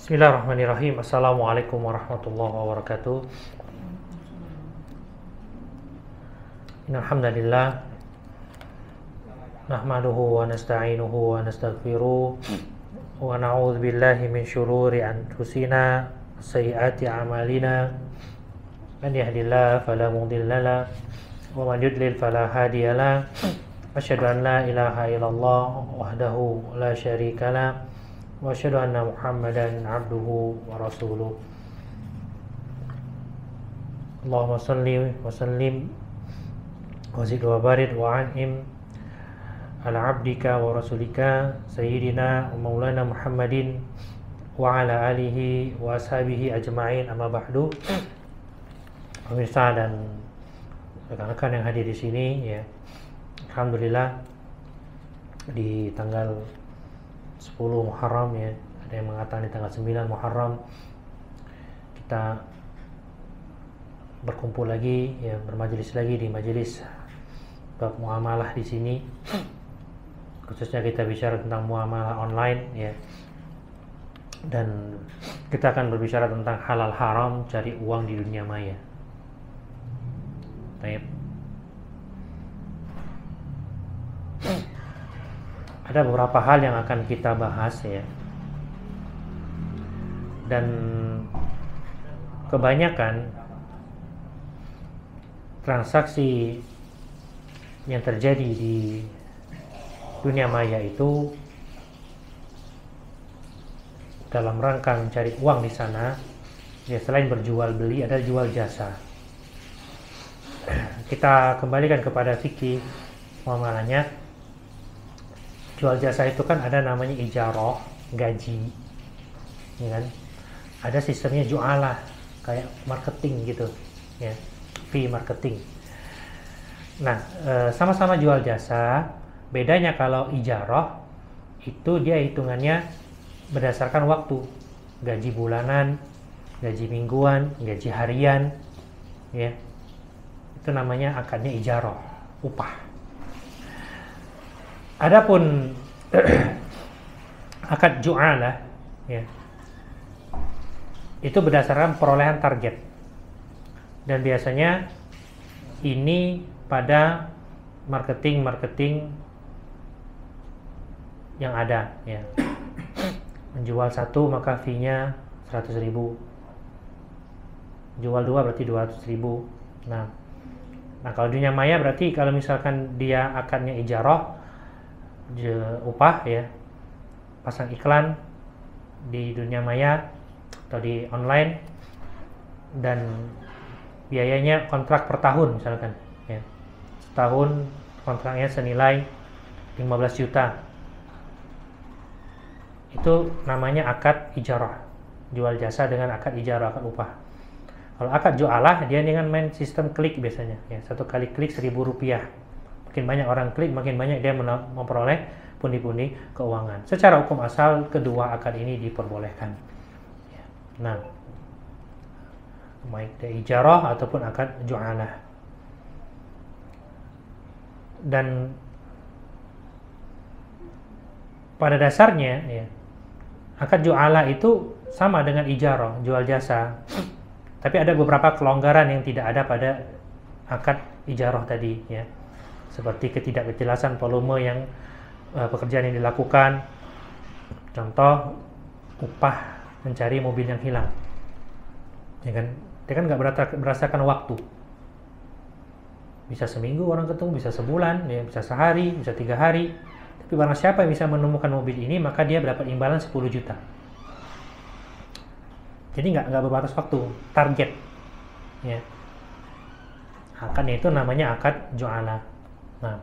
Bismillahirrahmanirrahim. Assalamualaikum warahmatullahi wabarakatuh. Innalhamdalillah nahmaduhu wa nasta'inuhu wa nastaghfiruh wa na'udzu billahi min syururi anfusina sayyiati a'malina. Man yahdihillahu fala mudhillalah wa man yudlil fala hadiyalah. Asyhadu an la ilaha illallah wahdahu la syarikalah wa asyhadu anna Muhammadan abduhu wa rasuluh. Allahumma shalli wa sallim wa zid wa barid wa an'im ala abdika wa rasulika sayyidina wa maulana Muhammadin wa ala alihi wa ashabihi ajma'in, amma ba'du. Pemirsa dan rekan-rekan yang hadir di sini, ya, alhamdulillah di tanggal 10 Muharram, ya, ada yang mengatakan di tanggal 9 Muharram kita berkumpul lagi, ya, bermajelis lagi di majelis bab muamalah di sini. Khususnya kita bicara tentang muamalah online, ya. Dan kita akan berbicara tentang halal haram cari uang di dunia maya. Baik. Ada beberapa hal yang akan kita bahas, ya. Dan kebanyakan transaksi yang terjadi di dunia maya itu dalam rangka mencari uang di sana, ya, selain berjual beli ada jual jasa. Kita kembalikan kepada fikih muamalahnya. Jual jasa itu kan ada namanya ijarah, gaji, ya kan? Ada sistemnya jualah, kayak marketing gitu, ya, fee marketing. Nah, sama-sama jual jasa. Bedanya kalau ijarah itu dia hitungannya berdasarkan waktu, gaji bulanan, gaji mingguan, gaji harian, ya. Itu namanya akadnya ijarah, upah. Adapun akad ju'alah, ya, itu berdasarkan perolehan target. Dan biasanya ini pada marketing yang ada, ya. Menjual satu maka fee-nya 100.000. Jual dua berarti 200.000. Nah, kalau dunia maya berarti kalau misalkan dia akadnya ijarah, upah, ya, pasang iklan di dunia maya atau di online, dan biayanya kontrak per tahun misalkan, ya, setahun kontraknya senilai 15 juta. Itu namanya akad ijarah, jual jasa dengan akad ijarah, akad upah. Kalau akad jualah dia dengan main sistem klik biasanya, ya, satu kali klik 1.000 rupiah. Makin banyak orang klik, makin banyak dia memperoleh pundi-pundi keuangan. Secara hukum asal kedua akad ini diperbolehkan. Nah, baik dari ijarah ataupun akad jualah. Dan pada dasarnya, ya, akad jualah itu sama dengan ijarah, jual jasa. Tapi ada beberapa kelonggaran yang tidak ada pada akad ijarah tadi, ya. Seperti ketidakjelasan volume yang pekerjaan yang dilakukan. Contoh, upah mencari mobil yang hilang, ya kan? Dia kan nggak berdasarkan waktu. Bisa seminggu orang ketemu, bisa sebulan, ya, bisa sehari, bisa 3 hari. Tapi barang siapa yang bisa menemukan mobil ini, maka dia dapat imbalan 10 juta. Jadi nggak berbatas waktu, target, ya. Akadnya itu namanya akad jualah. Nah,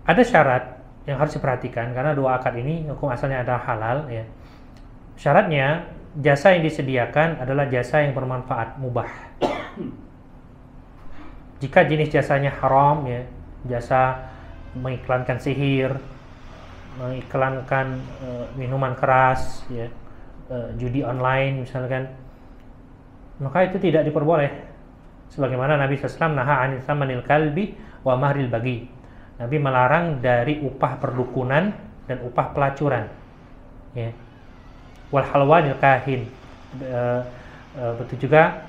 ada syarat yang harus diperhatikan karena dua akad ini hukum asalnya adalah halal, ya. Syaratnya jasa yang disediakan adalah jasa yang bermanfaat, mubah. Jika jenis jasanya haram, ya, jasa mengiklankan sihir, mengiklankan minuman keras, ya, judi online misalkan, maka itu tidak diperboleh. Sebagaimana Nabi SAW naha anil thamanil kalbi wa mahril bagi. Nabi melarang dari upah perdukunan dan upah pelacuran. Ya. Wal halwanil kahin. Betul juga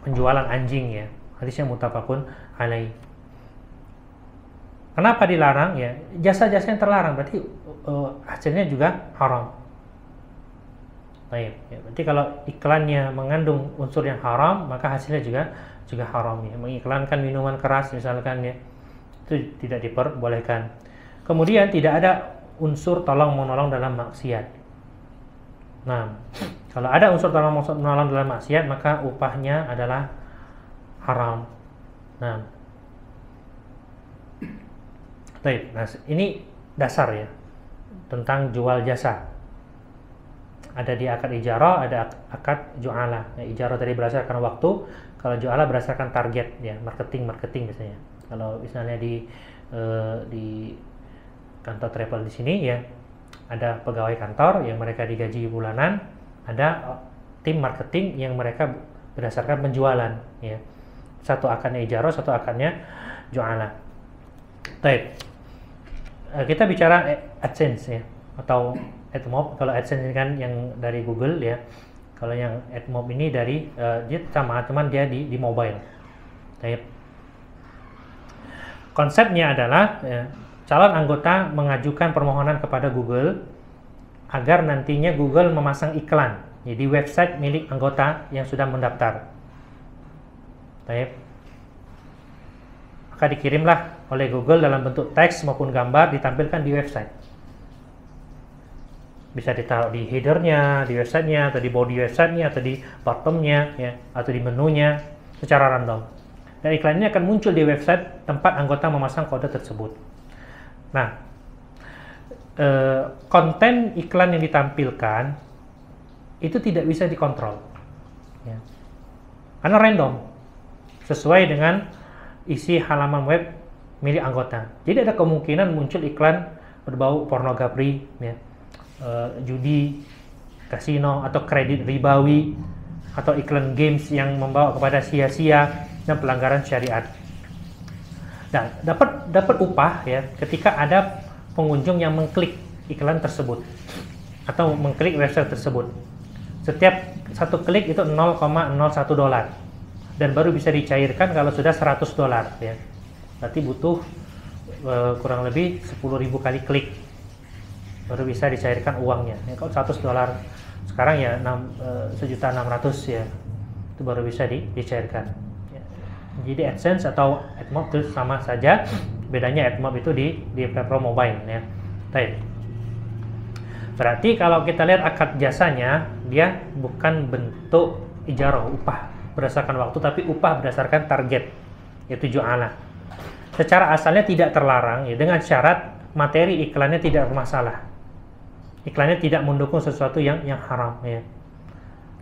penjualan anjing ya. Hadisnya muttafaqun alaih. Kenapa dilarang ya? Jasa-jasa yang terlarang berarti hasilnya juga haram. Baik, ya, berarti kalau iklannya mengandung unsur yang haram, maka hasilnya juga haram ya. Mengiklankan minuman keras misalkan ya, itu tidak diperbolehkan. Kemudian tidak ada unsur tolong menolong dalam maksiat. Nah, kalau ada unsur tolong menolong dalam maksiat, maka upahnya adalah haram. Nah, baik, nah ini dasar ya tentang jual jasa. Ada di akad ijarah, ada akad ju'alah. Ya, ijarah tadi berdasarkan waktu, kalau ju'alah berdasarkan target ya, marketing biasanya. Kalau misalnya di kantor travel di sini ya, ada pegawai kantor yang mereka digaji bulanan, ada tim marketing yang mereka berdasarkan penjualan ya. Satu akadnya ijarah, satu akadnya ju'alah. Baik. Kita bicara AdSense ya, atau AdMob. Kalau AdSense ini kan yang dari Google ya. Kalau yang AdMob ini dari dia sama, cuman dia di mobile. Baik. Konsepnya adalah ya, calon anggota mengajukan permohonan kepada Google agar nantinya Google memasang iklan ya, di website milik anggota yang sudah mendaftar. Baik. Maka dikirimlah oleh Google dalam bentuk teks maupun gambar ditampilkan di website. Bisa ditaruh di headernya, di websitenya, atau di body websitenya, atau di bottomnya, ya, atau di menunya secara random. Dan iklan ini akan muncul di website tempat anggota memasang kode tersebut. Nah, konten iklan yang ditampilkan itu tidak bisa dikontrol, ya. Karena random, sesuai dengan isi halaman web milik anggota. Jadi ada kemungkinan muncul iklan berbau pornografi, ya, judi, kasino, atau kredit ribawi, atau iklan games yang membawa kepada sia-sia dan pelanggaran syariat. Dan dapat upah ya ketika ada pengunjung yang mengklik iklan tersebut atau mengklik website tersebut. Setiap satu klik itu $0,01 dan baru bisa dicairkan kalau sudah $100 ya. Berarti butuh kurang lebih 10.000 kali klik baru bisa dicairkan uangnya. Ya, kalau $100 sekarang ya 1.600.000 ya, itu baru bisa dicairkan. Ya. Jadi AdSense atau AdMob itu sama saja, bedanya AdMob itu di platform mobile ya. Baik. Berarti kalau kita lihat akad jasanya, dia bukan bentuk ijarah upah berdasarkan waktu, tapi upah berdasarkan target, yaitu ju'alah. Secara asalnya tidak terlarang ya, dengan syarat materi iklannya tidak bermasalah. Iklannya tidak mendukung sesuatu yang haram ya.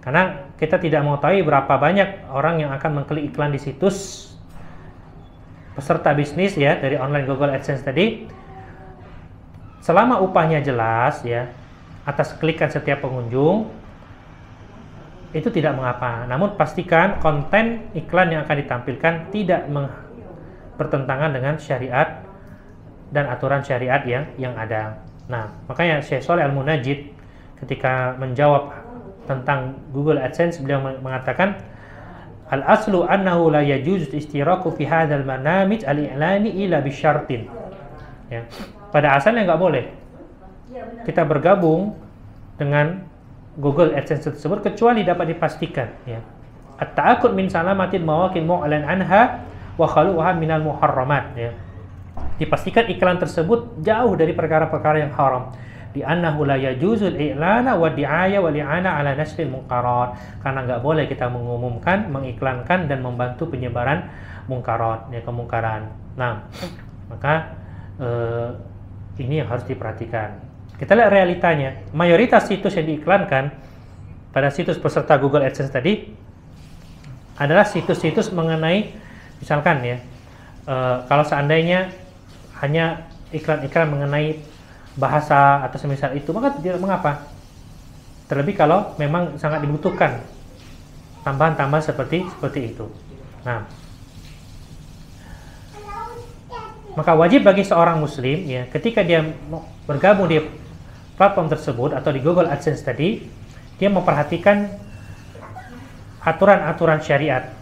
Karena kita tidak mengetahui berapa banyak orang yang akan mengklik iklan di situs peserta bisnis ya dari online Google AdSense tadi. Selama upahnya jelas ya, atas klikan setiap pengunjung, itu tidak mengapa. Namun pastikan konten iklan yang akan ditampilkan tidak bertentangan dengan syariat dan aturan syariat yang ada. Nah, makanya Syekh Shalih Al-Munajjid ketika menjawab tentang Google AdSense, beliau mengatakan al-aslu annahu la yajuz istiraku fi hadzal manamij al-i'lani illa bisyartin. Ya. Pada asalnya nggak boleh kita bergabung dengan Google AdSense tersebut kecuali dapat dipastikan ya. At-ta'aqqud min salamatil mawaqil mu'lan anha wa khaluha minal muharramat ya. Dipastikan iklan tersebut jauh dari perkara-perkara yang haram. Di annahu la yajuzul i'lana wa di'aya wa li'ana ala nashril munkarat. Karena nggak boleh kita mengumumkan, mengiklankan dan membantu penyebaran munkarat ya, kemungkaran. Nah, maka ini yang harus diperhatikan. Kita lihat realitanya. Mayoritas situs yang diiklankan pada situs peserta Google AdSense tadi adalah situs-situs mengenai, misalkan ya, kalau seandainya hanya iklan-iklan mengenai bahasa atau semisal itu, maka tidak mengapa. Terlebih kalau memang sangat dibutuhkan tambahan-tambahan seperti itu. Nah, Maka wajib bagi seorang muslim ya, ketika dia bergabung di platform tersebut atau di Google AdSense tadi, dia memperhatikan aturan-aturan syariat.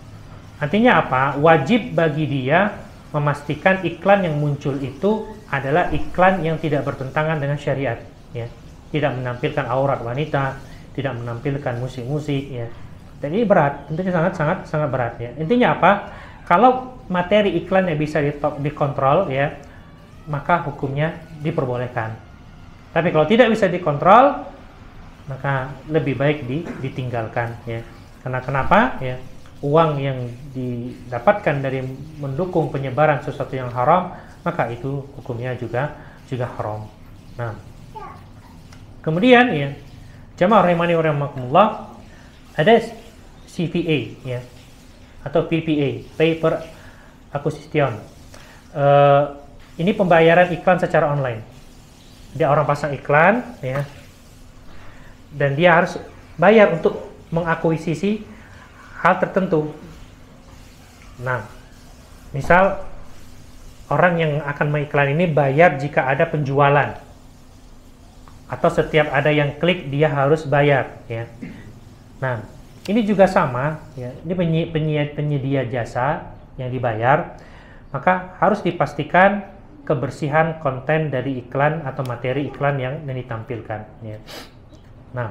Artinya apa? Wajib bagi dia memastikan iklan yang muncul itu adalah iklan yang tidak bertentangan dengan syariat ya. Tidak menampilkan aurat wanita, tidak menampilkan musik-musik ya. Dan ini berat, tentunya sangat berat ya. Intinya apa? Kalau materi iklan yang bisa dikontrol ya, maka hukumnya diperbolehkan. Tapi kalau tidak bisa dikontrol, maka lebih baik ditinggalkan ya. Karena kenapa ya? Uang yang didapatkan dari mendukung penyebaran sesuatu yang haram, maka itu hukumnya juga haram. Nah, kemudian ya, jamaah rahimani wa rahimakumullah, ada CPA ya, atau PPA, Pay Per Acquisition. Ini pembayaran iklan secara online. Dia orang pasang iklan ya, dan dia harus bayar untuk mengakuisisi hal tertentu. Nah, misal orang yang akan mengiklan ini bayar jika ada penjualan, atau setiap ada yang klik dia harus bayar ya. Nah, ini juga sama ya. Ini penyedia jasa yang dibayar, maka harus dipastikan kebersihan konten dari iklan atau materi iklan yang ditampilkan ya. Nah,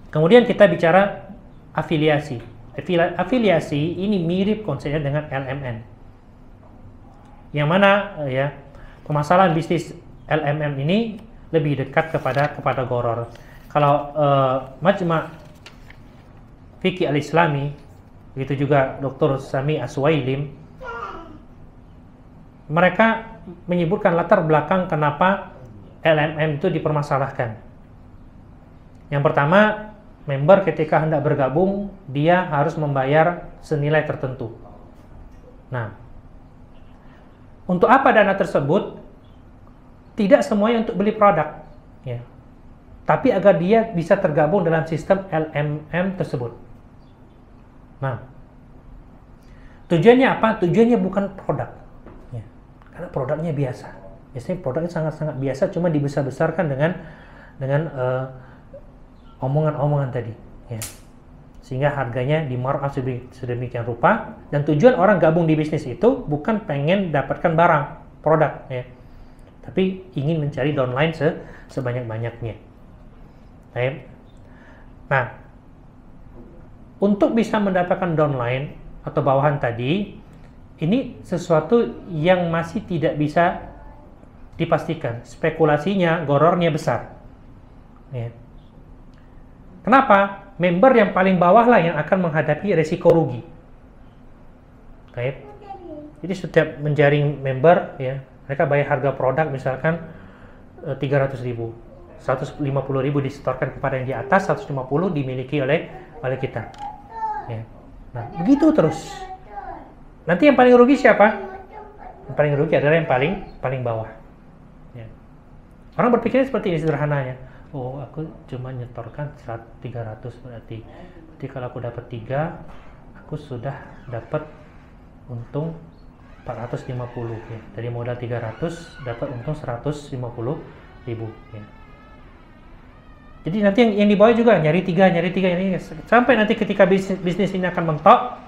kemudian kita bicara afiliasi. Afiliasi ini mirip konsepnya dengan LMN. Yang mana ya, permasalahan bisnis LMN ini lebih dekat kepada gharar. Kalau Majma' Fiqih Al-Islami, begitu juga Dr. Sami Aswailim, mereka menyebutkan latar belakang kenapa LMN itu dipermasalahkan. Yang pertama, member ketika hendak bergabung, dia harus membayar senilai tertentu. Nah, untuk apa dana tersebut? Tidak semuanya untuk beli produk, ya. Tapi agar dia bisa tergabung dalam sistem LMM tersebut. Nah, tujuannya apa? Tujuannya bukan produk, ya. Karena produknya biasa. Biasanya produknya sangat-sangat biasa, cuma dibesar-besarkan dengan omongan-omongan tadi ya. Sehingga harganya di markup sedemikian rupa, dan tujuan orang gabung di bisnis itu bukan pengen dapatkan barang, produk ya, tapi ingin mencari downline sebanyak-banyaknya. Nah, untuk bisa mendapatkan downline atau bawahan tadi, ini sesuatu yang masih tidak bisa dipastikan. Spekulasinya, gorornya besar ya. Kenapa? Member yang paling bawah lah yang akan menghadapi resiko rugi. Baik. Jadi setiap menjaring member ya, mereka bayar harga produk misalkan 300.000, 150.000 disetorkan kepada yang di atas, 150 dimiliki oleh kita. Ya. Nah, begitu terus. Nanti yang paling rugi siapa? Yang paling rugi adalah yang paling bawah. Ya. Orang berpikirnya seperti ini sederhananya. Oh, aku cuma nyetorkan 300 berarti kalau aku dapat 3, aku sudah dapat untung 450 ya. Dari modal 300 dapat untung 150.000 ya. Jadi nanti yang di bawah juga nyari tiga sampai nanti ketika bisnis ini akan mentok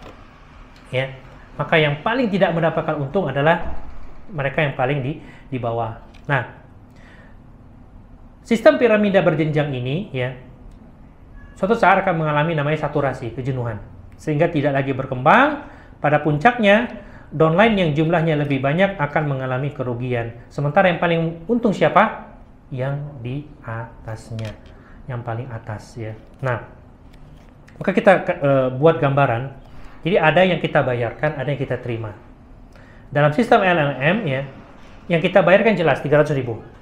ya, maka yang paling tidak mendapatkan untung adalah mereka yang paling di bawah. Nah, sistem piramida berjenjang ini ya, suatu saat akan mengalami namanya saturasi, kejenuhan, sehingga tidak lagi berkembang. Pada puncaknya, downline yang jumlahnya lebih banyak akan mengalami kerugian. Sementara yang paling untung siapa? Yang di atasnya, yang paling atas ya. Nah, maka kita buat gambaran. Jadi ada yang kita bayarkan, ada yang kita terima. Dalam sistem LLM ya, yang kita bayarkan jelas 300.000.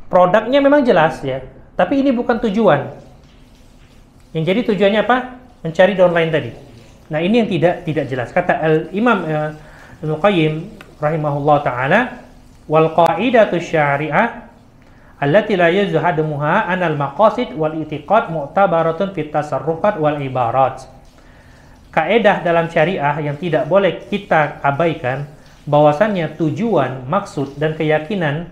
Produknya memang jelas ya, tapi ini bukan tujuan. Yang jadi tujuannya apa? Mencari downline tadi. Nah, ini yang tidak jelas. Kata Imam Ibnu Qayyim rahimahullah taala, wal qa'idatu syari'ah allati la yazhaduha anal maqasid wal i'tiqad mu'tabaratun fit tasarrufat wal ibarat. Kaidah dalam syariah yang tidak boleh kita abaikan bahwasannya tujuan, maksud, dan keyakinan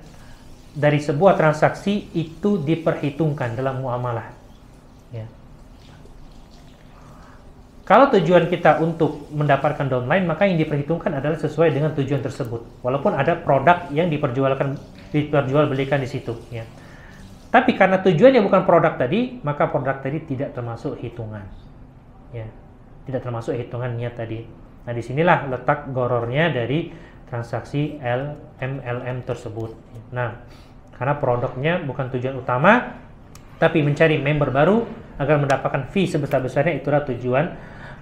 dari sebuah transaksi itu diperhitungkan dalam muamalah. Ya. Kalau tujuan kita untuk mendapatkan downline, maka yang diperhitungkan adalah sesuai dengan tujuan tersebut. Walaupun ada produk yang diperjualbelikan di situ. Ya. Tapi karena tujuannya bukan produk tadi, maka produk tadi tidak termasuk hitungan. Ya. Tidak termasuk hitungan niat tadi. Nah, disinilah letak gorornya dari transaksi MLM tersebut. Nah, karena produknya bukan tujuan utama, tapi mencari member baru agar mendapatkan fee sebesar-besarnya, itulah tujuan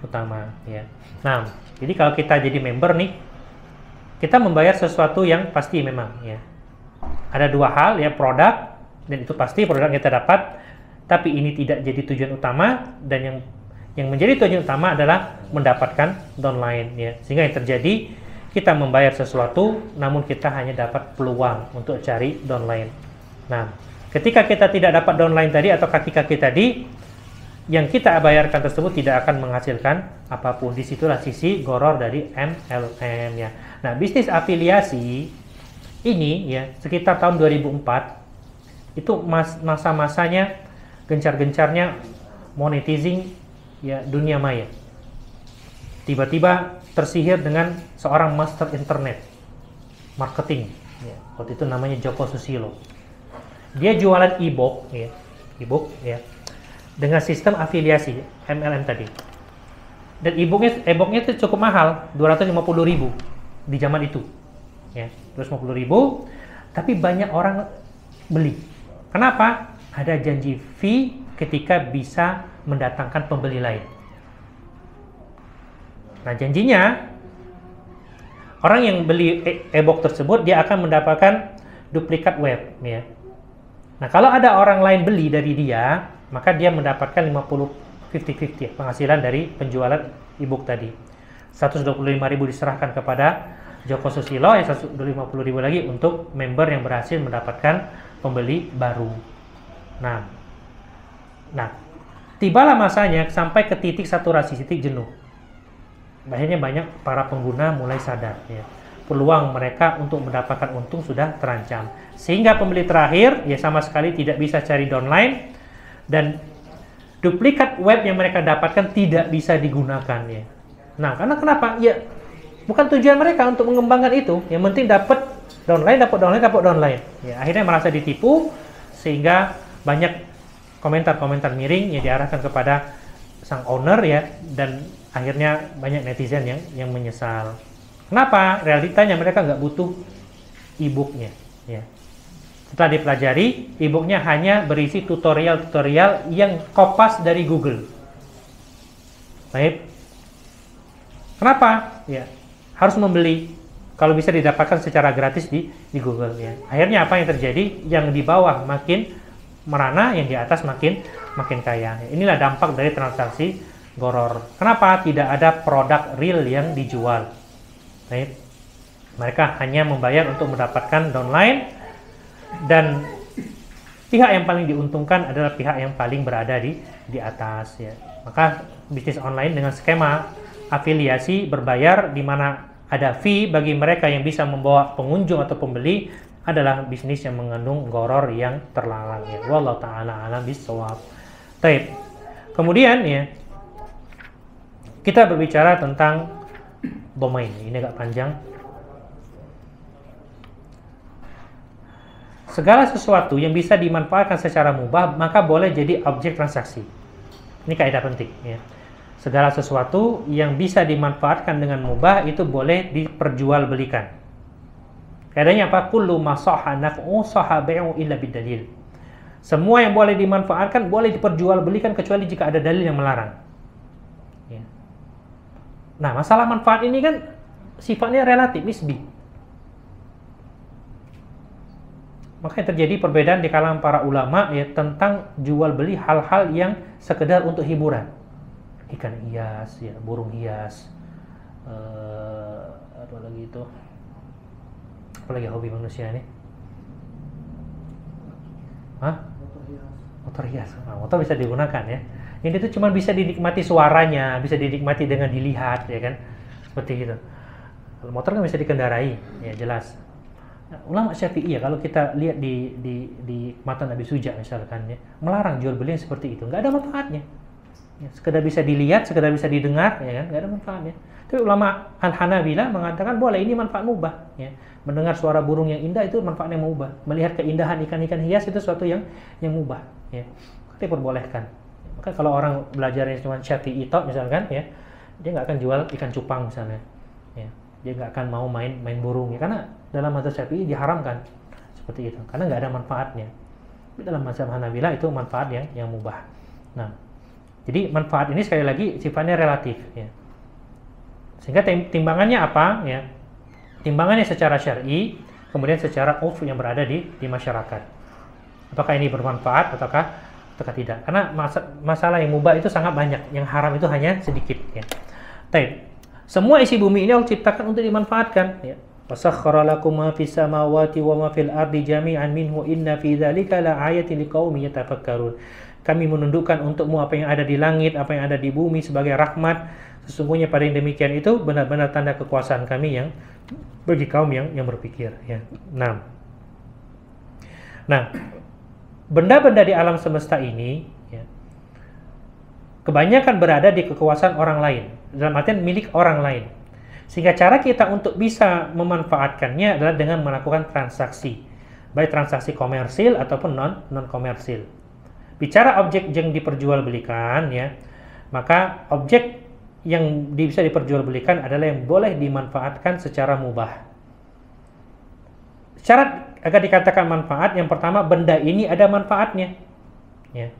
utama. Ya. Nah, jadi kalau kita jadi member nih, kita membayar sesuatu yang pasti memang. Ya. Ada dua hal, ya, produk, dan itu pasti produk yang kita dapat, tapi ini tidak jadi tujuan utama, dan yang menjadi tujuan utama adalah mendapatkan downline. Ya. Sehingga yang terjadi, kita membayar sesuatu, namun kita hanya dapat peluang untuk cari downline. Nah, ketika kita tidak dapat downline tadi atau kaki-kaki tadi, yang kita bayarkan tersebut tidak akan menghasilkan apapun. Disitulah sisi goror dari MLM. Ya. Nah, bisnis afiliasi ini, ya, sekitar tahun 2004, itu masa-masanya gencar-gencarnya monetizing, ya, dunia maya. Tiba-tiba tersihir dengan seorang master internet marketing. Ya. Waktu itu namanya Joko Susilo. Dia jualan e-book, ya, dengan sistem afiliasi MLM tadi. Dan e-booknya itu cukup mahal, 250.000 di zaman itu. Ya, 250.000, tapi banyak orang beli. Kenapa? Ada janji fee ketika bisa mendatangkan pembeli lain. Nah, janjinya orang yang beli e-book tersebut dia akan mendapatkan duplikat web, ya. Nah, kalau ada orang lain beli dari dia, maka dia mendapatkan 50-50 penghasilan dari penjualan e-book tadi. 125.000 diserahkan kepada Joko Susilo, ya, 150.000 lagi untuk member yang berhasil mendapatkan pembeli baru. Nah, tibalah masanya sampai ke titik saturasi, titik jenuh. Akhirnya banyak para pengguna mulai sadar, ya, peluang mereka untuk mendapatkan untung sudah terancam. Sehingga pembeli terakhir, ya, sama sekali tidak bisa cari downline, dan duplikat web yang mereka dapatkan tidak bisa digunakan. Ya. Nah, karena kenapa? Ya, bukan tujuan mereka untuk mengembangkan itu. Yang penting dapat downline. Ya, akhirnya merasa ditipu, sehingga banyak komentar-komentar miring yang diarahkan kepada sang owner, ya, dan akhirnya banyak netizen yang menyesal. Kenapa? Realitanya mereka nggak butuh e-booknya. Ya. Setelah dipelajari, e-booknya hanya berisi tutorial-tutorial yang kopas dari Google. Baik. Kenapa? Ya, harus membeli. Kalau bisa didapatkan secara gratis di Google. Ya. Akhirnya apa yang terjadi? Yang di bawah makin merana, yang di atas makin kaya. Inilah dampak dari transaksi goror. Kenapa tidak ada produk real yang dijual? Baik. Mereka hanya membayar untuk mendapatkan downline, dan pihak yang paling diuntungkan adalah pihak yang paling berada di atas. Ya. Maka bisnis online dengan skema afiliasi berbayar, di mana ada fee bagi mereka yang bisa membawa pengunjung atau pembeli, adalah bisnis yang mengandung goror yang terlarang. Ya. Wallahu ta'ala a'lam bishawab. Baik. Kemudian, ya, kita berbicara tentang domain. Ini agak panjang. Segala sesuatu yang bisa dimanfaatkan secara mubah, maka boleh jadi objek transaksi. Ini kaidah penting. Ya. Segala sesuatu yang bisa dimanfaatkan dengan mubah itu boleh diperjualbelikan. Kaidahnya apa? Kullu ma sahha naf'u sahha bai'u illa bidalil. Semua yang boleh dimanfaatkan boleh diperjualbelikan kecuali jika ada dalil yang melarang. Ya. Nah, masalah manfaat ini kan sifatnya relatif, nisbi. Maka yang terjadi perbedaan di kalangan para ulama, ya, tentang jual beli hal-hal yang sekedar untuk hiburan. Ikan hias, ya, burung hias, apa lagi itu? Apalagi hobi manusia ini? Hah? Motor hias. Nah, motor bisa digunakan, ya. Ini itu cuma bisa dinikmati suaranya, bisa dinikmati dengan dilihat, ya kan? Seperti itu. Kalau motor kan bisa dikendarai, ya jelas. Nah, ulama Syafi'i ya, kalau kita lihat di matan Abi Suja misalkan ya, melarang jual beli yang seperti itu, nggak ada manfaatnya. Ya, sekedar bisa dilihat, sekedar bisa didengar, ya kan, nggak ada manfaatnya. Tapi ulama Al-Hanabilah mengatakan boleh, ini manfaat mubah. Ya. Mendengar suara burung yang indah itu manfaatnya mubah. Melihat keindahan ikan-ikan hias itu sesuatu yang mubah. Ya. Diperbolehkan. Maka kalau orang belajarnya cuma Syafi'i misalkan, ya, dia nggak akan jual ikan cupang misalnya. Ya. Dia nggak akan mau main burung, ya, karena dalam mazhab Syafi'i diharamkan seperti itu, karena nggak ada manfaatnya. Tapi dalam mazhab Hanabilah itu manfaat yang mubah. Nah, jadi manfaat ini sekali lagi sifatnya relatif, ya. Sehingga timbangannya apa, ya? Timbangannya secara syar'i, kemudian secara urf yang berada di masyarakat. Apakah ini bermanfaat ataukah tidak? Karena masalah yang mubah itu sangat banyak, yang haram itu hanya sedikit, ya. Semua isi bumi ini Allah ciptakan untuk dimanfaatkan, ya. Wasakhkhara lakum ma fis samawati wa ma fil ardi jami'an minhu inna fi dzalika laayatin liqaumin yatafakkarun. Kami menundukkan untukmu apa yang ada di langit, apa yang ada di bumi sebagai rahmat. Sesungguhnya pada yang demikian itu benar-benar tanda kekuasaan kami yang bagi kaum yang berpikir, ya. Nah, benda-benda di alam semesta ini, ya, kebanyakan berada di kekuasaan orang lain, dalam artian milik orang lain. Sehingga cara kita untuk bisa memanfaatkannya adalah dengan melakukan transaksi, baik transaksi komersil ataupun non komersil. Bicara objek yang diperjualbelikan, ya, maka objek yang bisa diperjualbelikan adalah yang boleh dimanfaatkan secara mubah. Syarat agar dikatakan manfaat, yang pertama benda ini ada manfaatnya, ya.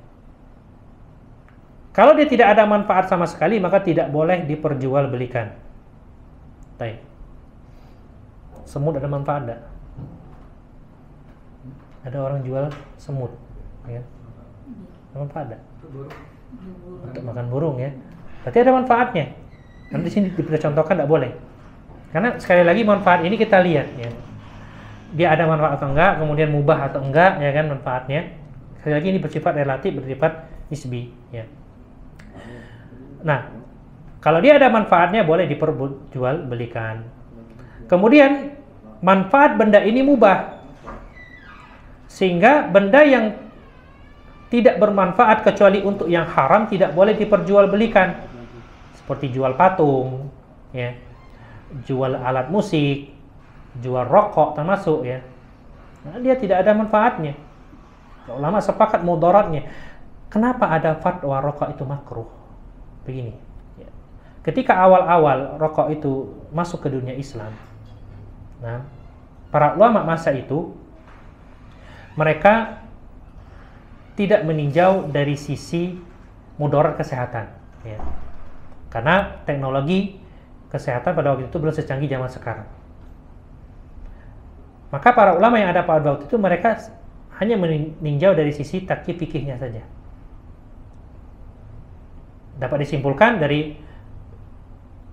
Kalau dia tidak ada manfaat sama sekali, maka tidak boleh diperjualbelikan. Semut ada manfaat enggak? Ada orang jual semut, ya. Ada manfaat enggak? Untuk makan burung, ya. Berarti ada manfaatnya. Nanti di sini dicontohkan tidak boleh. Karena sekali lagi manfaat ini kita lihat, ya. Dia ada manfaat atau enggak, kemudian mubah atau enggak, ya kan, manfaatnya. Sekali lagi ini bersifat relatif, bersifat nisbi, ya. Nah, kalau dia ada manfaatnya boleh diperjualbelikan. Kemudian manfaat benda ini mubah, sehingga benda yang tidak bermanfaat kecuali untuk yang haram tidak boleh diperjualbelikan. Seperti jual patung, ya, jual alat musik, jual rokok termasuk, ya. Nah, dia tidak ada manfaatnya. Ulama sepakat mudaratnya. Kenapa ada fatwa rokok itu makruh? Begini, ya. Ketika awal-awal rokok itu masuk ke dunia Islam, nah, para ulama masa itu mereka tidak meninjau dari sisi mudarat kesehatan, ya. Karena teknologi kesehatan pada waktu itu belum secanggih zaman sekarang. Maka para ulama yang ada pada waktu itu mereka hanya meninjau dari sisi takyid fikihnya saja. Dapat disimpulkan dari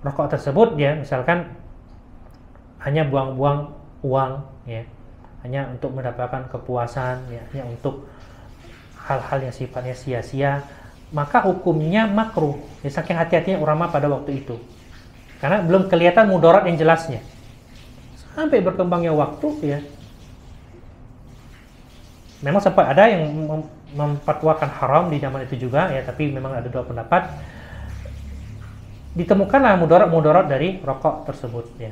rokok tersebut, ya, misalkan hanya buang-buang uang, ya, hanya untuk mendapatkan kepuasan, ya, hanya untuk hal-hal yang sifatnya sia-sia, maka hukumnya makruh. Ya, saking hati-hatinya ulama pada waktu itu, karena belum kelihatan mudarat yang jelasnya. Sampai berkembangnya waktu, ya, memang sempat ada yang memfatwakan haram di zaman itu juga, ya, tapi memang ada dua pendapat. Ditemukanlah mudarat dari rokok tersebut, ya.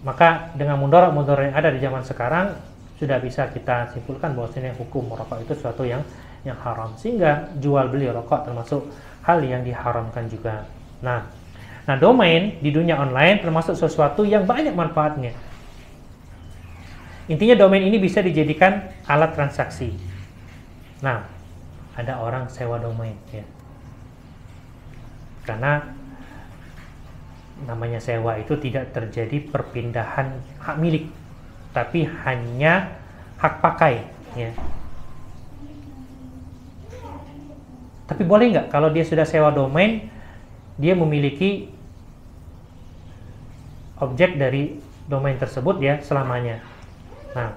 Maka dengan mudarat yang ada di zaman sekarang sudah bisa kita simpulkan bahwasanya hukum rokok itu sesuatu yang haram, sehingga jual beli rokok termasuk hal yang diharamkan juga. Nah, domain di dunia online termasuk sesuatu yang banyak manfaatnya. Intinya domain ini bisa dijadikan alat transaksi. Nah, ada orang sewa domain, ya. Karena namanya sewa itu tidak terjadi perpindahan hak milik, tapi hanya hak pakai, ya. Tapi boleh nggak kalau dia sudah sewa domain, dia memiliki objek dari domain tersebut, ya, selamanya. Nah,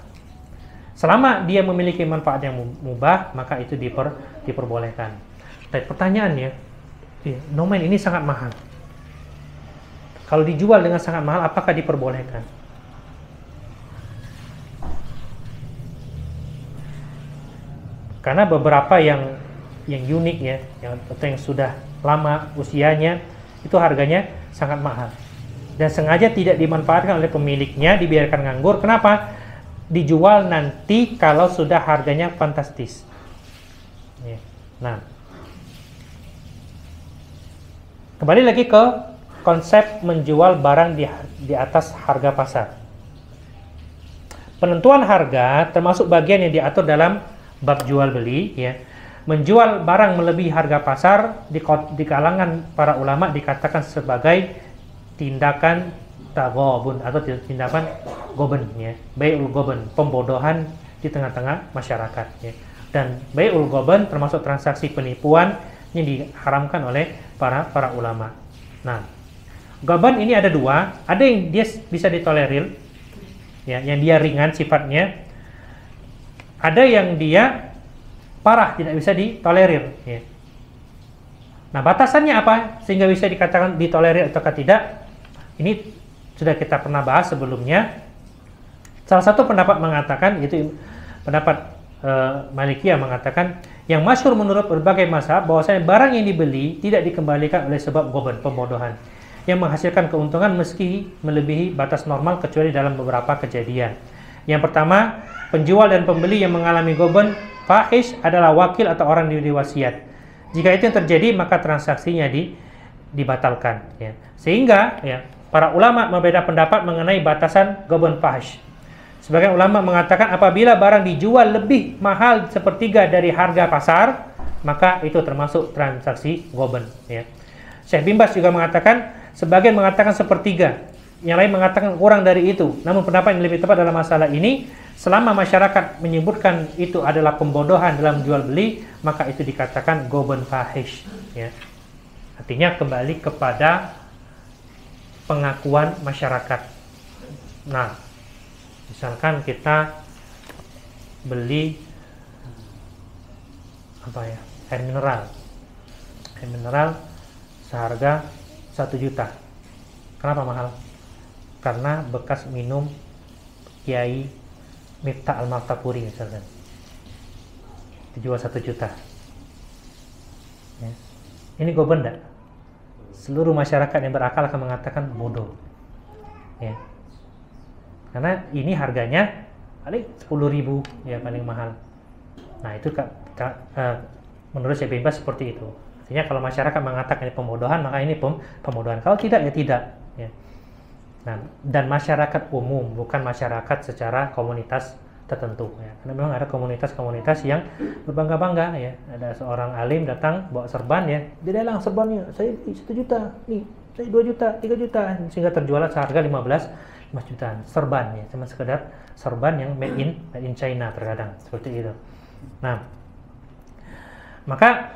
selama dia memiliki manfaat yang mubah, maka itu diperbolehkan. Tapi pertanyaannya, domain ini sangat mahal. Kalau dijual dengan sangat mahal, apakah diperbolehkan? Karena beberapa yang unik ya, atau yang sudah lama usianya, itu harganya sangat mahal. Dan sengaja tidak dimanfaatkan oleh pemiliknya, dibiarkan nganggur. Kenapa? Dijual nanti kalau sudah harganya fantastis. Ya. Nah, kembali lagi ke konsep menjual barang di atas harga pasar. Penentuan harga termasuk bagian yang diatur dalam bab jual beli. Ya. Menjual barang melebihi harga pasar di kalangan para ulama dikatakan sebagai tindakan taghabun atau tindakan goben, ya. Bai'ul goben, pembodohan di tengah-tengah masyarakat. Ya. Dan bai'ul goben termasuk transaksi penipuan yang diharamkan oleh para ulama. Nah, goben ini ada dua, ada yang dia bisa ditolerir, ya, yang dia ringan sifatnya, ada yang dia parah, tidak bisa ditolerir. Ya. Nah, batasannya apa sehingga bisa dikatakan ditolerir atau tidak? Ini sudah kita pernah bahas sebelumnya. Salah satu pendapat mengatakan, itu pendapat Malikiyah mengatakan, yang masyhur menurut berbagai mazhab bahwasanya barang yang dibeli tidak dikembalikan oleh sebab goben, pembodohan, yang menghasilkan keuntungan meski melebihi batas normal kecuali dalam beberapa kejadian. Yang pertama, penjual dan pembeli yang mengalami goben fahish adalah wakil atau orang diberi wasiat. Jika itu yang terjadi, maka transaksinya dibatalkan. Ya. Sehingga ya, para ulama berbeda pendapat mengenai batasan goben fahish. Sebagian ulama mengatakan apabila barang dijual lebih mahal sepertiga dari harga pasar, maka itu termasuk transaksi goben. Ya. Syekh bin Baz juga mengatakan, sebagian mengatakan sepertiga, yang lain mengatakan kurang dari itu. Namun pendapat yang lebih tepat dalam masalah ini, selama masyarakat menyebutkan itu adalah pembodohan dalam jual beli, maka itu dikatakan goben fahish. Ya. Artinya kembali kepada pengakuan masyarakat. Nah, misalkan kita beli air mineral seharga 1 juta. Kenapa mahal? Karena bekas minum Kiai Miftah Al-Martapuri misalkan, dijual 1 juta. Ya. Ini goben enggak? Seluruh masyarakat yang berakal akan mengatakan bodoh. Ya. Karena ini harganya paling 10.000, ya, paling mahal. Nah, itu menurut Syekh bin Baz seperti itu. Artinya kalau masyarakat mengatakan ini pembodohan, maka ini pembodohan. Kalau tidak, ya tidak. Ya. Nah, dan masyarakat umum, bukan masyarakat secara komunitas tertentu. Ya. Karena memang ada komunitas-komunitas yang berbangga-bangga. Ya. Ada seorang alim datang bawa serban, ya, dia lelang serbannya, saya 1 juta, nih, saya 2 juta, 3 juta, sehingga terjual seharga 15 jutaan. Serban, ya, cuma sekedar serban yang made in China terkadang seperti itu. Nah, maka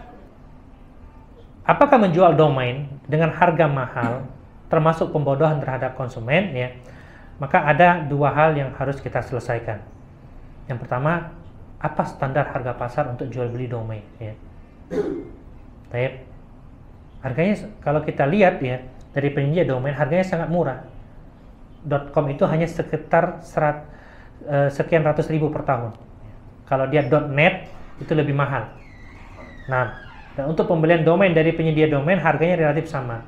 apakah menjual domain dengan harga mahal termasuk pembodohan terhadap konsumen? Ya, maka ada dua hal yang harus kita selesaikan. Yang pertama, apa standar harga pasar untuk jual beli domain? Ya. Baik. Harganya kalau kita lihat, ya, dari penyedia domain harganya sangat murah. .com itu hanya sekitar sekian ratus ribu per tahun. Kalau dia .net itu lebih mahal. Nah, dan untuk pembelian domain dari penyedia domain harganya relatif sama,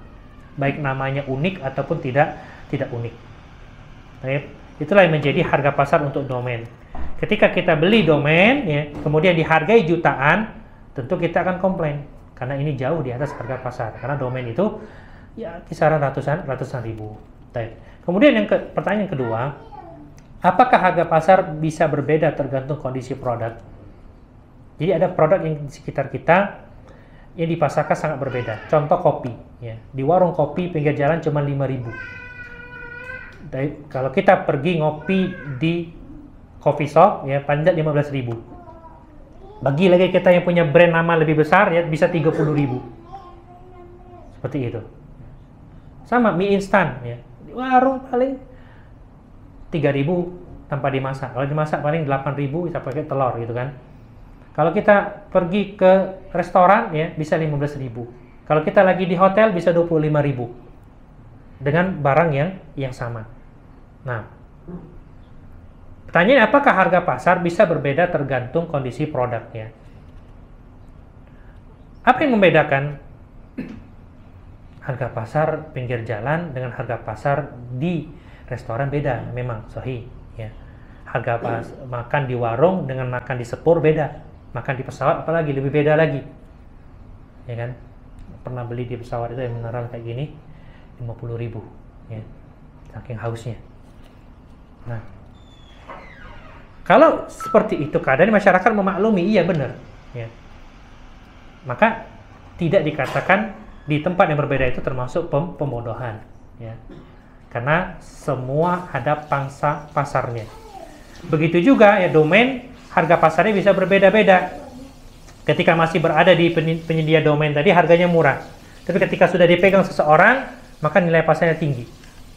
baik namanya unik ataupun tidak unik. Baik, itulah yang menjadi harga pasar untuk domain. Ketika kita beli domain, ya, kemudian dihargai jutaan, tentu kita akan komplain karena ini jauh di atas harga pasar. Karena domain itu ya kisaran ratusan ribu. Baik. Kemudian pertanyaan kedua, apakah harga pasar bisa berbeda tergantung kondisi produk? Jadi ada produk yang di sekitar kita yang dipasarkan sangat berbeda. Contoh kopi, ya. Di warung kopi pinggir jalan cuma 5.000. Kalau kita pergi ngopi di coffee shop, ya, paling tidak 15.000. Bagi lagi kita yang punya brand nama lebih besar, ya, bisa 30.000. Seperti itu. Sama mie instan, ya. Warung paling 3.000 tanpa dimasak. Kalau dimasak paling 8.000 bisa pakai telur gitu kan. Kalau kita pergi ke restoran, ya, bisa 15.000. Kalau kita lagi di hotel bisa 25.000. dengan barang yang sama. Nah, pertanyaan, apakah harga pasar bisa berbeda tergantung kondisi produknya? Apa yang membedakan harga pasar pinggir jalan dengan harga pasar di restoran? Beda, memang sahih ya. Harga makan di warung dengan makan di sepur beda. Makan di pesawat apalagi lebih beda lagi. Ya kan? Pernah beli di pesawat itu yang mineral kayak gini 50.000 ya. Saking hausnya. Nah, kalau seperti itu keadaan masyarakat memaklumi, iya benar ya. Maka tidak dikatakan di tempat yang berbeda itu termasuk pembodohan ya. Karena semua ada pangsa pasarnya. Begitu juga ya, domain harga pasarnya bisa berbeda-beda. Ketika masih berada di penyedia domain tadi harganya murah. Tapi ketika sudah dipegang seseorang, maka nilai pasarnya tinggi.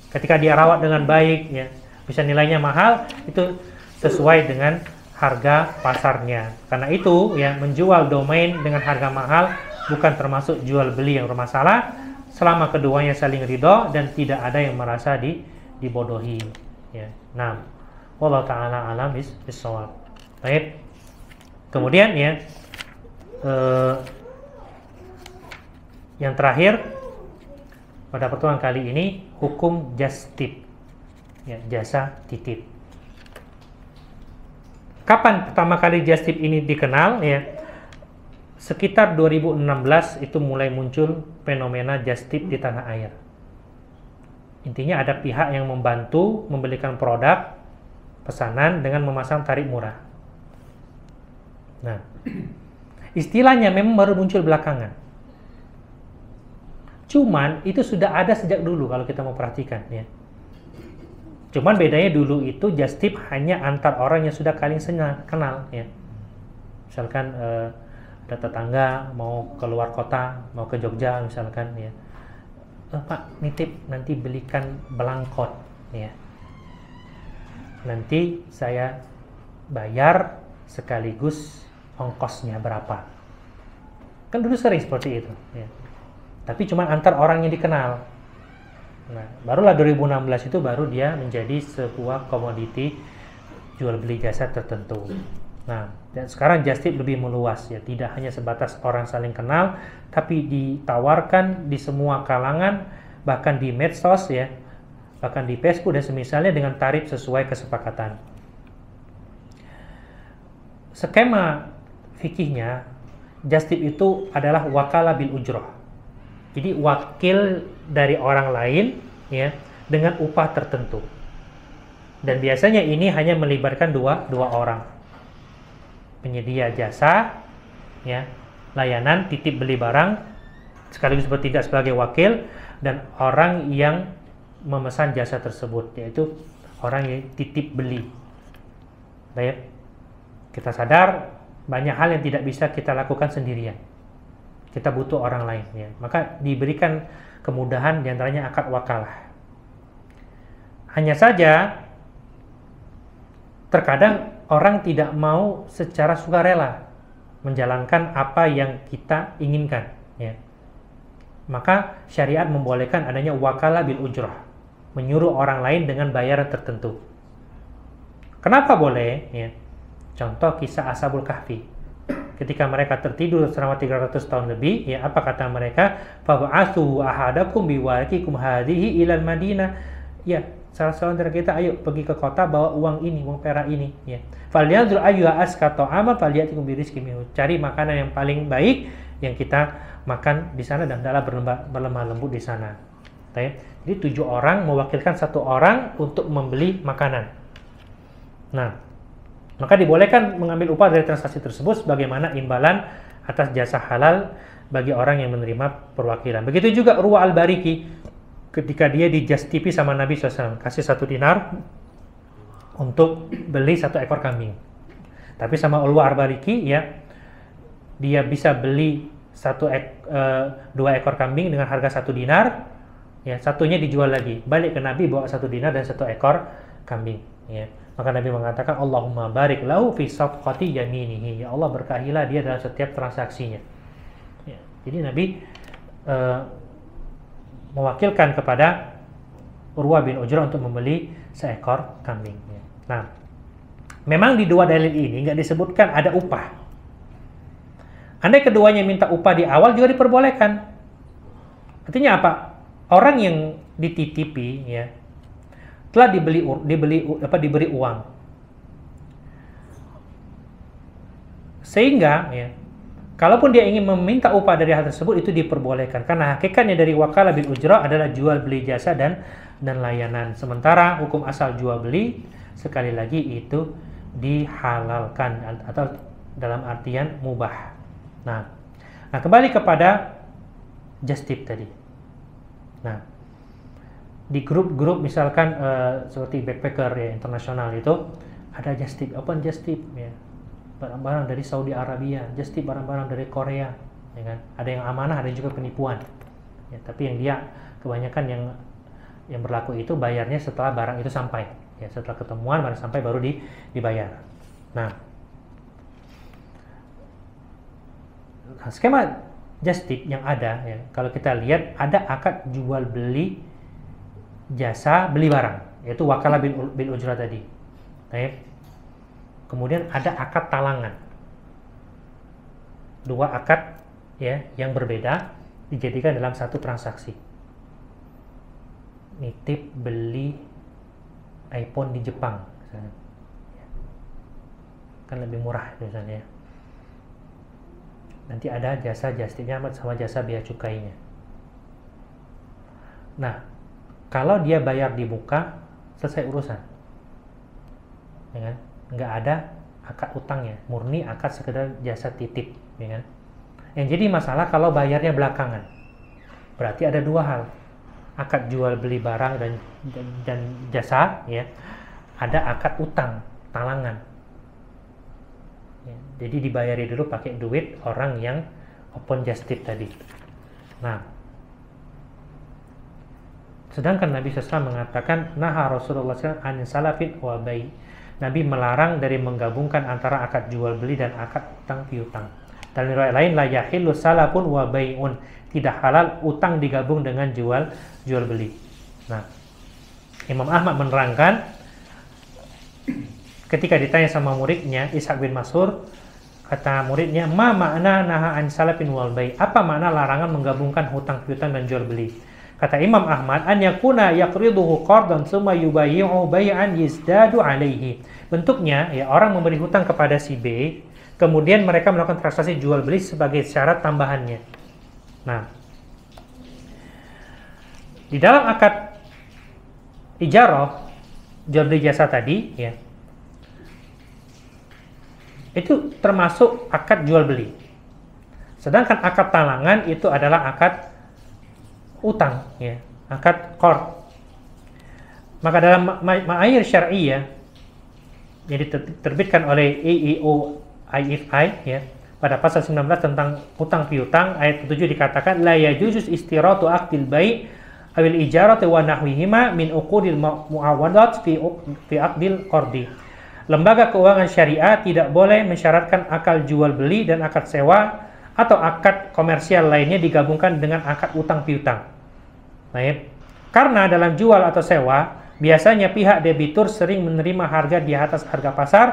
Ketika dia rawat dengan baik ya, bisa nilainya mahal, itu sesuai dengan harga pasarnya. Karena itu ya, menjual domain dengan harga mahal bukan termasuk jual beli yang bermasalah selama keduanya saling ridho dan tidak ada yang merasa dibodohi ya. Nah, wallahu taala alam bis-shawab. Baik. Kemudian ya, yang terakhir pada pertemuan kali ini, hukum just tip ya, jasa titip. Kapan pertama kali just tip ini dikenal ya? Sekitar 2016 itu mulai muncul fenomena just tip di tanah air. Intinya ada pihak yang membantu membelikan produk pesanan dengan memasang tarif murah. Nah, istilahnya memang baru muncul belakangan. Cuman itu sudah ada sejak dulu kalau kita mau perhatikan ya. Cuman bedanya dulu itu just tip hanya antar orang yang sudah saling kenal ya. Misalkan ada tetangga mau keluar kota, mau ke Jogja misalkan ya. Pak, nitip nanti belikan belangkot ya. Nanti saya bayar sekaligus ongkosnya berapa. Kan dulu sering seperti itu ya. Tapi cuma antar orang yang dikenal. Nah, barulah 2016 itu baru dia menjadi sebuah komoditi jual beli jasa tertentu. Nah, dan sekarang just tip lebih meluas ya, tidak hanya sebatas orang saling kenal, tapi ditawarkan di semua kalangan, bahkan di medsos ya, bahkan di Facebook dan semisalnya dengan tarif sesuai kesepakatan. Skema fikihnya, just tip itu adalah wakalah bil ujroh. Jadi wakil dari orang lain ya dengan upah tertentu. Dan biasanya ini hanya melibatkan dua orang. Penyedia jasa ya, layanan titip beli barang sekaligus bertindak sebagai wakil, dan orang yang memesan jasa tersebut, yaitu orang yang titip beli. Baik. Kita sadar banyak hal yang tidak bisa kita lakukan sendirian. Kita butuh orang lain ya. Maka diberikan kemudahan diantaranya akad wakalah. Hanya saja terkadang orang tidak mau secara sukarela menjalankan apa yang kita inginkan ya. Maka syariat membolehkan adanya wakalah bil ujrah, menyuruh orang lain dengan bayaran tertentu. Kenapa boleh ya? Contoh kisah Ashabul Kahfi. Ketika mereka tertidur selama 300 tahun lebih, ya apa kata mereka? Fab'atsu ahadakum biwarikikum hadhihi ilal Madinah. Ya, salah seorang dari kita ayo pergi ke kota bawa uang ini, uang perak ini, ya. Falyanzur ayyuha azka ta'ama falyatikum birizqin minhu. Cari makanan yang paling baik yang kita makan di sana dan adalah berlemah lembut di sana. Jadi 7 orang mewakilkan 1 orang untuk membeli makanan. Nah, maka dibolehkan mengambil upah dari transaksi tersebut sebagaimana imbalan atas jasa halal bagi orang yang menerima perwakilan. Begitu juga Urwa al-Bariki ketika dia dijustifi sama Nabi SAW, kasih 1 dinar untuk beli 1 ekor kambing. Tapi sama Urwa al-Bariki ya, dia bisa beli 2 ekor kambing dengan harga 1 dinar, ya, satunya dijual lagi. Balik ke Nabi bawa 1 dinar dan 1 ekor kambing, ya. Maka Nabi mengatakan Allahumma barik lahu fi safqati yaminihi. Ya Allah, berkahilah dia dalam setiap transaksinya. Ya, jadi Nabi mewakilkan kepada Urwah bin Ujrah untuk membeli seekor kambing. Nah, memang di dua dalil ini nggak disebutkan ada upah. Andai keduanya minta upah di awal juga diperbolehkan. Artinya apa? Orang yang dititipi ya telah diberi uang. Sehingga ya, kalaupun dia ingin meminta upah dari hal tersebut itu diperbolehkan karena hakikatnya dari wakalah bil ujrah adalah jual beli jasa dan layanan. Sementara hukum asal jual beli sekali lagi itu dihalalkan atau dalam artian mubah. Nah kembali kepada just tip tadi. Nah, di grup-grup misalkan seperti backpacker ya internasional itu ada just tip, open just tip ya. Barang-barang dari Saudi Arabia, just tip barang-barang dari Korea, ya kan? Ada yang amanah, ada juga penipuan. Ya, tapi yang dia kebanyakan yang berlaku itu bayarnya setelah barang itu sampai. Ya, setelah ketemuan barang sampai baru dibayar. Nah, skema just tip yang ada ya, kalau kita lihat ada akad jual beli jasa beli barang, yaitu wakalah bil ujrah tadi. Baik. Kemudian ada akad talangan. Dua akad ya yang berbeda dijadikan dalam satu transaksi. Nitip beli iPhone di Jepang misalnya. Kan lebih murah misalnya. Nanti ada jasa justipnya sama jasa bea cukainya. Nah, kalau dia bayar di muka, selesai urusan. Ya kan? Nggak ada akad utangnya, murni akad sekedar jasa titip. Ya kan? Yang jadi masalah kalau bayarnya belakangan. Berarti ada dua hal. Akad jual beli barang dan jasa, ya. Ada akad utang, talangan. Ya, jadi dibayari dulu pakai duit orang yang open just tip tadi. Nah, sedangkan Nabi SAW mengatakan naha Rasulullah SAW an salafin wa bai. Nabi melarang dari menggabungkan antara akad jual beli dan akad utang piutang. Dalam riwayat lain la yahillu salafun wa bai'un. Tidak halal utang digabung dengan jual beli. Nah, Imam Ahmad menerangkan ketika ditanya sama muridnya Ishaq bin Mansur, kata muridnya, "Ma makna naha an salafin wal bai'?" Apa makna larangan menggabungkan hutang piutang dan jual beli? Kata Imam Ahmad, "An yakuna yaqriduhu qardan tsumma yubayyi'u bai'an yazdadu 'alaihi." Bentuknya ya orang memberi hutang kepada si B, kemudian mereka melakukan transaksi jual beli sebagai syarat tambahannya. Nah, di dalam akad ijarah jual beli jasa tadi ya, itu termasuk akad jual beli. Sedangkan akad talangan itu adalah akad utang ya, akad qard. Maka dalam ma'ayir syar'iyyah yang diterbitkan oleh AEO IFI ya, pada pasal 19 tentang hutang piutang ayat 7 dikatakan la yajuzu istiratu aqdil bai' awil ijarati wa nahwihima min uqudil muawadat fi aqdil qardi. Lembaga keuangan syariah tidak boleh mensyaratkan akad jual beli dan akad sewa atau akad komersial lainnya digabungkan dengan akad utang piutang. Baik. Karena dalam jual atau sewa, biasanya pihak debitur sering menerima harga di atas harga pasar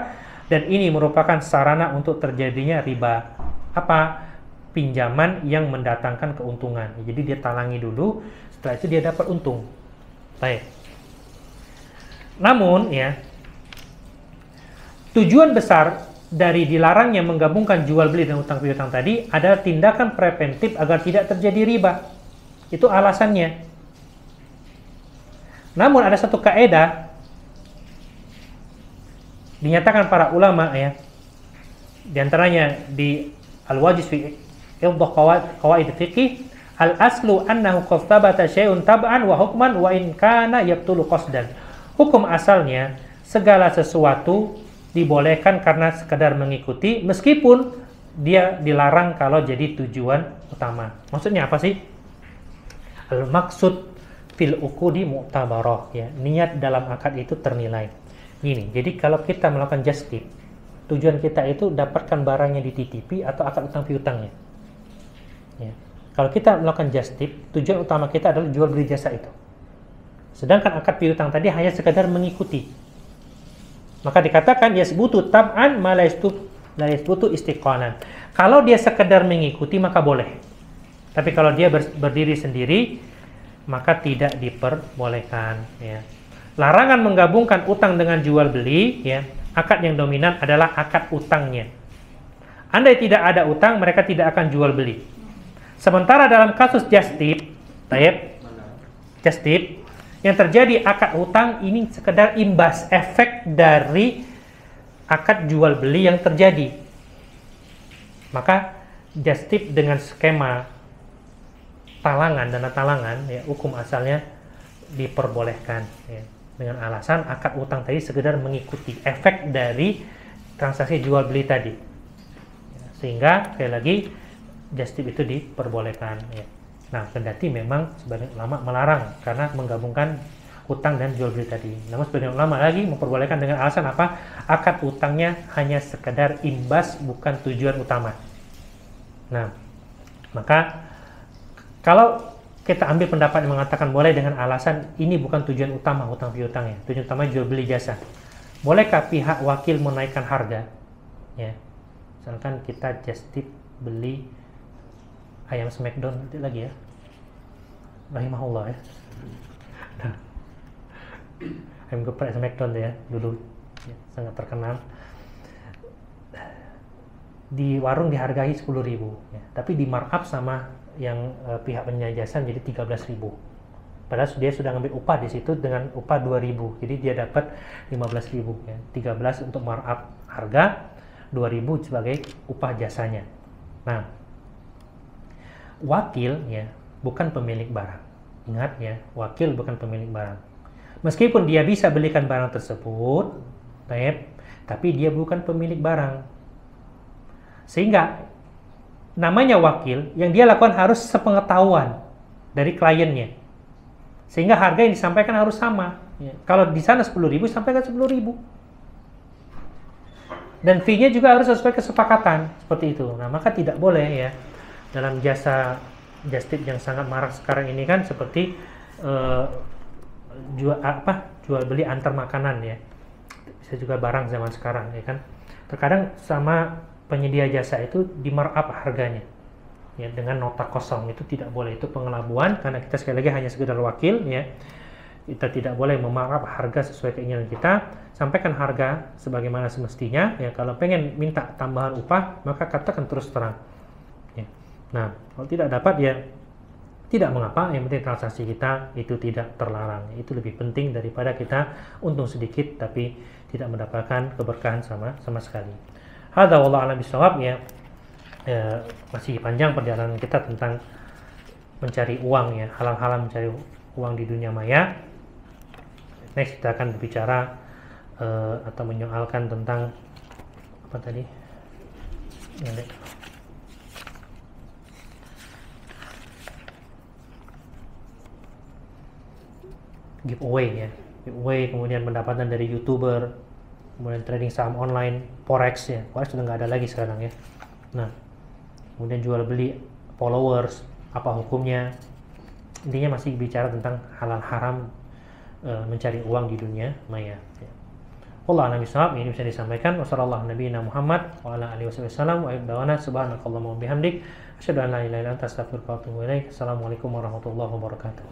dan ini merupakan sarana untuk terjadinya riba. Apa? Pinjaman yang mendatangkan keuntungan. Jadi dia talangi dulu, setelah itu dia dapat untung. Baik. Namun ya, tujuan besar dari dilarangnya menggabungkan jual beli dan utang piutang tadi adalah tindakan preventif agar tidak terjadi riba. Itu alasannya. Namun ada satu kaidah dinyatakan para ulama ya. Di antaranya di Al-Wajiz fi Idah Qawaid Fiqh, al-aslu annahu qad thabata syai'un tab'an wa hukman wa in kana yabtulu qasdan. Hukum asalnya segala sesuatu dibolehkan karena sekedar mengikuti meskipun dia dilarang kalau jadi tujuan utama. Maksudnya apa sih? Al-maksud fil uqudi mu'tabarah ya. Niat dalam akad itu ternilai. Gini, jadi kalau kita melakukan just tip, tujuan kita itu dapatkan barangnya dititipi atau akad utang piutangnya. Ya. Kalau kita melakukan just tip, tujuan utama kita adalah jual beli jasa itu. Sedangkan akad piutang tadi hanya sekadar mengikuti. Maka dikatakan yasbutu tab'an ma la yasbutu istiqalan. Kalau dia sekedar mengikuti maka boleh. Tapi kalau dia berdiri sendiri maka tidak diperbolehkan, ya. Larangan menggabungkan utang dengan jual beli, ya. Akad yang dominan adalah akad utangnya. Andai tidak ada utang, mereka tidak akan jual beli. Sementara dalam kasus just tip, yang terjadi akad utang ini sekedar imbas efek dari akad jual beli yang terjadi. Maka just tip dengan skema talangan, dana talangan, ya, hukum asalnya diperbolehkan, ya, dengan alasan akad utang tadi sekedar mengikuti efek dari transaksi jual beli tadi, ya, sehingga sekali lagi just tip itu diperbolehkan, ya. Nah, kendati memang sebagian ulama melarang karena menggabungkan utang dan jual beli tadi. Namun sebagian ulama lagi memperbolehkan dengan alasan apa? Akad utangnya hanya sekedar imbas, bukan tujuan utama. Nah, maka kalau kita ambil pendapat yang mengatakan boleh dengan alasan ini bukan tujuan utama utang piutangnya, tujuan utama jual beli jasa. Bolehkah pihak wakil menaikkan harga? Ya, misalkan kita just tip beli ayam Smackdown lagi, ya, rahimahullah, ya. Nah, ayam geprek Smackdown ya dulu, ya, sangat terkenal. Di warung dihargai 10.000, ya, tapi di markup sama yang pihak penyedia jasa menjadi 13.000. Padahal dia sudah ngambil upah di situ dengan upah 2.000. Jadi dia dapat 15.000, ya. 13 untuk markup harga, 2.000 sebagai upah jasanya. Nah, wakil, ya, bukan pemilik barang. Ingat, ya, wakil bukan pemilik barang. Meskipun dia bisa belikan barang tersebut, tapi dia bukan pemilik barang. Sehingga namanya wakil, yang dia lakukan harus sepengetahuan dari kliennya. Sehingga harga yang disampaikan harus sama. Ya. Kalau di sana 10.000, sampaikan 10.000. Dan fee-nya juga harus sesuai kesepakatan, seperti itu. Nah, maka tidak boleh, ya, dalam jasa just tip yang sangat marak sekarang ini kan seperti jual beli antar makanan, ya. Bisa juga barang zaman sekarang, ya kan. Terkadang sama penyedia jasa itu di markup harganya, ya, dengan nota kosong. Itu tidak boleh, itu pengelabuan, karena kita sekali lagi hanya sekedar wakil, ya. Kita tidak boleh memarkup harga sesuai keinginan kita. Sampaikan harga sebagaimana semestinya, ya. Kalau pengen minta tambahan upah, maka katakan terus terang, ya. Nah, kalau tidak dapat, ya tidak mengapa, yang penting transaksi kita itu tidak terlarang. Itu lebih penting daripada kita untung sedikit tapi tidak mendapatkan keberkahan sama sekali. Hadza wallahu a'lam bishawab, ya. Masih panjang perjalanan kita tentang mencari uang, ya, halal-halal mencari uang di dunia maya. Next kita akan berbicara atau menyoalkan tentang apa tadi? Giveaway, ya. Giveaway, kemudian pendapatan dari YouTuber, kemudian trading saham online, forex, ya. Forex sudah nggak ada lagi sekarang, ya. Nah, kemudian jual beli followers, apa hukumnya? Intinya masih bicara tentang halal haram mencari uang di dunia maya, ya. Allah a'lam bishawab. Ini bisa disampaikan. Wassallallahu nabiyina Muhammad wa ala alihi wasallam wa ibdawana subhanakallahumma wa bihamdik asyhadu an la ilaha illa anta astaghfiruka wa atubu ilaik. Assalamualaikum warahmatullahi wabarakatuh.